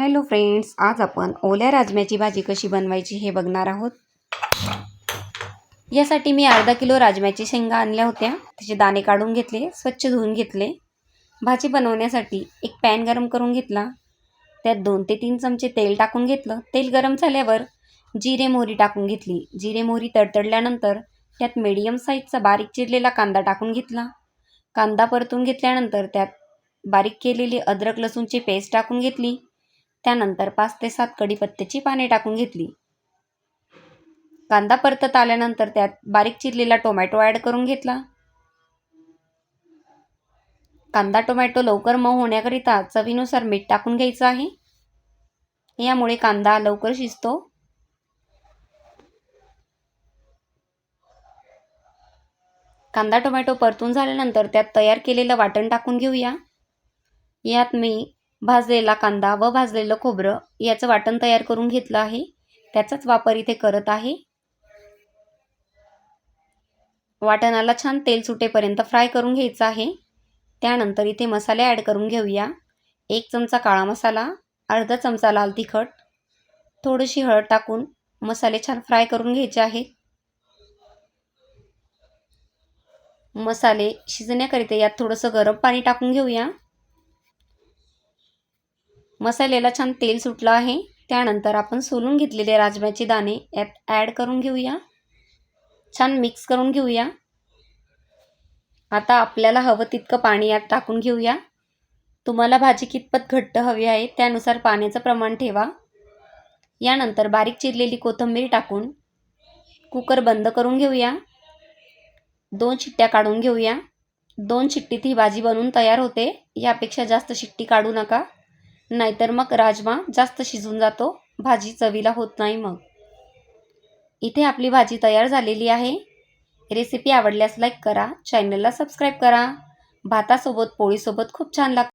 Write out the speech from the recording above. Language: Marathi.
हॅलो फ्रेंड्स, आज आपण ओल्या राजम्याची भाजी कशी बनवायची हे बघणार आहोत। यासाठी मी अर्धा किलो राजम्याची शेंगा आणल्या होत्या। त्याचे दाणे काढून घेतले, स्वच्छ धुवून घेतले। भाजी बनवण्यासाठी एक पॅन गरम करून घेतला। त्यात 2 ते 3 चमचे तेल टाकून घेतलं। तेल गरम झाल्यावर जिरे मोहरी टाकून घेतली। जिरे मोहरी तडतडल्यानंतर त्यात मीडियम साईजचा बारीक चिरलेला कांदा टाकून घेतला। कांदा परतून घेतल्यानंतर त्यात बारीक केलेली अद्रक लसूणची पेस्ट टाकून घेतली। त्यानंतर 5 ते 7 कढीपत्त्याची पाने टाकून घेतली। कांदा परतत आल्यानंतर त्यात बारीक चिरलेला टोमॅटो ॲड करून घेतला। कांदा टोमॅटो लवकर मऊ होण्याकरिता चवीनुसार मीठ टाकून घ्यायचं आहे। यामुळे कांदा लवकर शिजतो। कांदा टोमॅटो परतून झाल्यानंतर त्यात तयार केलेलं वाटण टाकून घेऊया। यात मी भाजलेला कांदा व भाजलेलं खोबरं याचं वाटण तयार करून घेतलं आहे। त्याचाच वापर इथे करत आहे। वाटणाला छान तेल सुटेपर्यंत फ्राय करून घ्यायचं आहे। त्यानंतर इथे मसाले ॲड करून घेऊया। 1 चमचा काळा मसाला, अर्धा चमचा लाल तिखट, थोडीशी हळद टाकून मसाले छान फ्राय करून घ्यायचे आहेत। मसाले शिजण्याकरिता यात थोडंसं गरम पाणी टाकून घेऊया। मसाल्याला छान तेल सुटलं आहे। त्यानंतर आपण सोलून घेतलेले राजम्याचे दाणे यात ॲड करून घेऊया। छान मिक्स करून घेऊया। आता आपल्याला हवं तितकं पाणी यात टाकून घेऊया। तुम्हाला भाजी कितपत घट्ट हवी आहे त्यानुसार पाण्याचं प्रमाण ठेवा। यानंतर बारीक चिरलेली कोथिंबीर टाकून कुकर बंद करून घेऊया। 2 शिट्ट्या काढून घेऊया। 2 शिट्टीत ही भाजी बनवून तयार होते। यापेक्षा जास्त शिट्टी काढू नका, नाहीतर मग राजमा जास्त शिजून जातो, भाजी चवीला होत नाही। मग इथे आपली भाजी तयार झालेली आहे। रेसिपी आवडल्यास लाईक करा, चॅनलला सबस्क्राईब करा। भातासोबत पोळीसोबत खूप छान लागते।